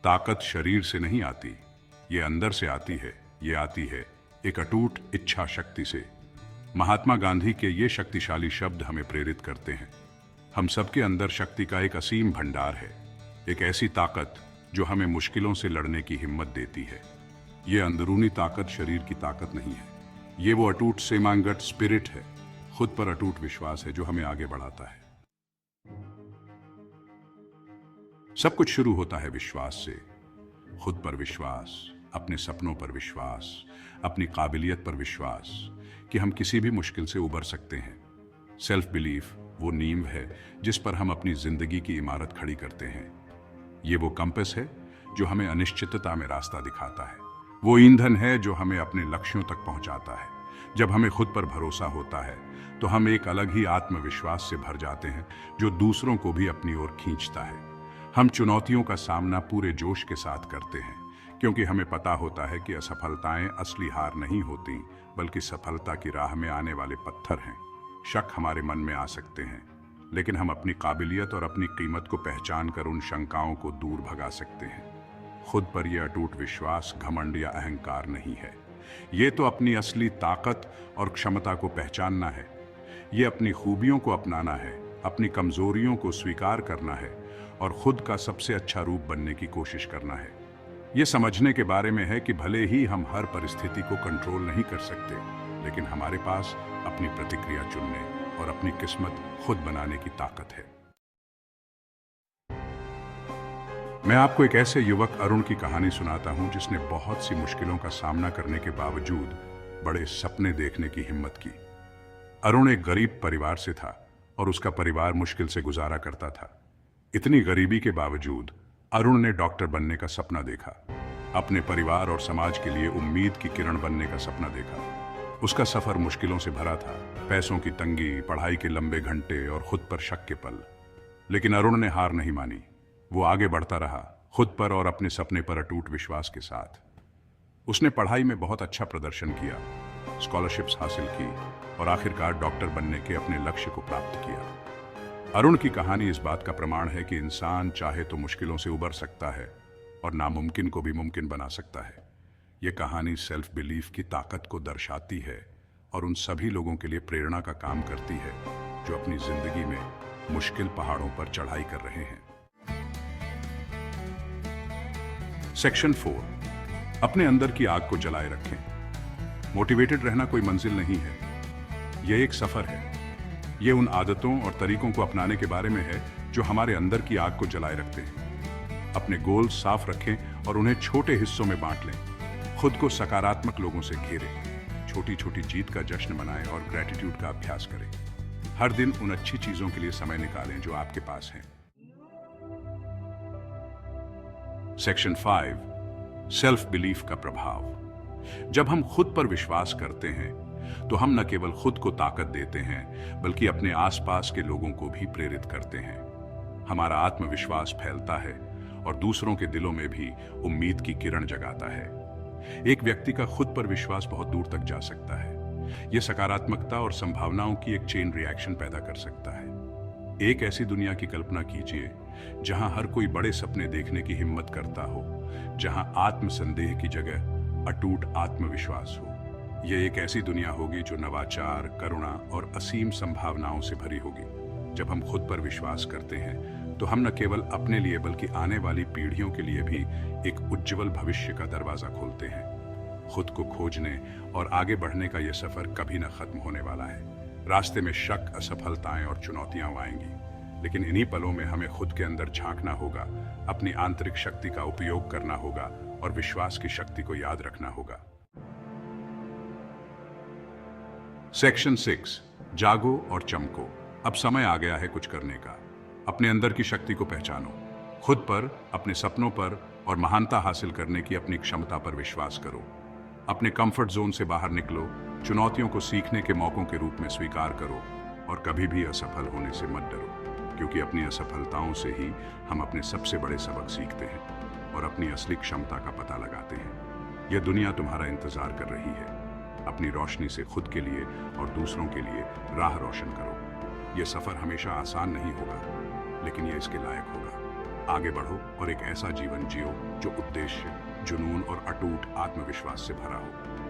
ताकत शरीर से नहीं आती, ये अंदर से आती है। ये आती है एक अटूट इच्छा शक्ति से। महात्मा गांधी के ये शक्तिशाली शब्द हमें प्रेरित करते हैं। हम सबके अंदर शक्ति का एक असीम भंडार है, एक ऐसी ताकत जो हमें मुश्किलों से लड़ने की हिम्मत देती है। ये अंदरूनी ताकत शरीर की ताकत नहीं है, ये वो अटूट सेमांगट स्पिरिट है, खुद पर अटूट विश्वास है जो हमें आगे बढ़ाता है। सब कुछ शुरू होता है विश्वास से। खुद पर विश्वास, अपने सपनों पर विश्वास, अपनी काबिलियत पर विश्वास कि हम किसी भी मुश्किल से उबर सकते हैं। सेल्फ बिलीफ वो नींव है जिस पर हम अपनी जिंदगी की इमारत खड़ी करते हैं। ये वो कंपास है जो हमें अनिश्चितता में रास्ता दिखाता है। वो ईंधन है जो हमें अपने लक्ष्यों तक पहुंचाता है। जब हमें खुद पर भरोसा होता है तो हम एक अलग ही आत्मविश्वास से भर जाते हैं जो दूसरों को भी अपनी ओर खींचता है। हम चुनौतियों का सामना पूरे जोश के साथ करते हैं क्योंकि हमें पता होता है कि असफलताएं असली हार नहीं होती, बल्कि सफलता की राह में आने वाले पत्थर हैं। शक हमारे मन में आ सकते हैं, लेकिन हम अपनी काबिलियत और अपनी कीमत को पहचान कर उन शंकाओं को दूर भगा सकते हैं। खुद पर यह अटूट विश्वास घमंड या अहंकार नहीं है, ये तो अपनी असली ताकत और क्षमता को पहचानना है। ये अपनी खूबियों को अपनाना है, अपनी कमजोरियों को स्वीकार करना है और खुद का सबसे अच्छा रूप बनने की कोशिश करना है। ये समझने के बारे में है कि भले ही हम हर परिस्थिति को कंट्रोल नहीं कर सकते, लेकिन हमारे पास अपनी प्रतिक्रिया चुनने और अपनी किस्मत खुद बनाने की ताकत है। मैं आपको एक ऐसे युवक अरुण की कहानी सुनाता हूं जिसने बहुत सी मुश्किलों का सामना करने के बावजूद बड़े सपने देखने की हिम्मत की। अरुण एक गरीब परिवार से था और उसका परिवार मुश्किल से गुजारा करता था। इतनी गरीबी के बावजूद अरुण ने डॉक्टर बनने का सपना देखा। अपने परिवार और समाज के लिए उम्मीद की किरण बनने का सपना देखा। उसका सफर मुश्किलों से भरा था, पैसों की तंगी, पढ़ाई के लंबे घंटे और खुद पर शक के पल। लेकिन अरुण ने हार नहीं मानी। वो आगे बढ़ता रहा, खुद पर और अपने सपने पर अटूट विश्वास के साथ। उसने पढ़ाई में बहुत अच्छा प्रदर्शन किया, स्कॉलरशिप्स हासिल की और आखिरकार डॉक्टर बनने के अपने लक्ष्य को प्राप्त किया। अरुण की कहानी इस बात का प्रमाण है कि इंसान चाहे तो मुश्किलों से उबर सकता है और नामुमकिन को भी मुमकिन बना सकता है। यह कहानी सेल्फ बिलीफ की ताकत को दर्शाती है और उन सभी लोगों के लिए प्रेरणा का काम करती है जो अपनी जिंदगी में मुश्किल पहाड़ों पर चढ़ाई कर रहे हैं। सेक्शन 4, अपने अंदर की आग को जलाए रखें। मोटिवेटेड रहना कोई मंजिल नहीं है, यह एक सफर है। यह उन आदतों और तरीकों को अपनाने के बारे में है जो हमारे अंदर की आग को जलाए रखते हैं। अपने गोल साफ रखें और उन्हें छोटे हिस्सों में बांट लें। खुद को सकारात्मक लोगों से घेरें। छोटी छोटी जीत का जश्न मनाएं और ग्रेटिट्यूड का अभ्यास करें। हर दिन उन अच्छी चीजों के लिए समय निकालें जो आपके पास हैं। सेक्शन 5, सेल्फ बिलीफ का प्रभाव। जब हम खुद पर विश्वास करते हैं तो हम न केवल खुद को ताकत देते हैं, बल्कि अपने आसपास के लोगों को भी प्रेरित करते हैं। हमारा आत्मविश्वास फैलता है और दूसरों के दिलों में भी उम्मीद की किरण जगाता है। एक व्यक्ति का खुद पर विश्वास बहुत दूर तक जा सकता है। यह सकारात्मकता और संभावनाओं की एक चेन रिएक्शन पैदा कर सकता है। एक ऐसी दुनिया की कल्पना कीजिए जहां हर कोई बड़े सपने देखने की हिम्मत करता हो, जहां आत्मसंदेह की जगह अटूट आत्मविश्वास हो। यह एक ऐसी दुनिया होगी जो नवाचार, करुणा और असीम संभावनाओं से भरी होगी। जब हम खुद पर विश्वास करते हैं तो हम न केवल अपने लिए बल्कि आने वाली पीढ़ियों के लिए भी एक उज्जवल भविष्य का दरवाजा खोलते हैं। खुद को खोजने और आगे बढ़ने का यह सफर कभी न खत्म होने वाला है। रास्ते में शक, असफलताएं और चुनौतियां आएंगी, लेकिन इन्हीं पलों में हमें खुद के अंदर झांकना होगा, अपनी आंतरिक शक्ति का उपयोग करना होगा और विश्वास की शक्ति को याद रखना होगा। सेक्शन 6, जागो और चमको। अब समय आ गया है कुछ करने का। अपने अंदर की शक्ति को पहचानो। खुद पर, अपने सपनों पर और महानता हासिल करने की अपनी क्षमता पर विश्वास करो। अपने कंफर्ट जोन से बाहर निकलो। चुनौतियों को सीखने के मौकों के रूप में स्वीकार करो और कभी भी असफल होने से मत डरो, क्योंकि अपनी असफलताओं से ही हम अपने सबसे बड़े सबक सीखते हैं और अपनी असली क्षमता का पता लगाते हैं। यह दुनिया तुम्हारा इंतजार कर रही है। अपनी रोशनी से खुद के लिए और दूसरों के लिए राह रोशन करो। यह सफर हमेशा आसान नहीं होगा, लेकिन यह इसके लायक होगा। आगे बढ़ो और एक ऐसा जीवन जियो जो उद्देश्य, जुनून और अटूट आत्मविश्वास से भरा हो।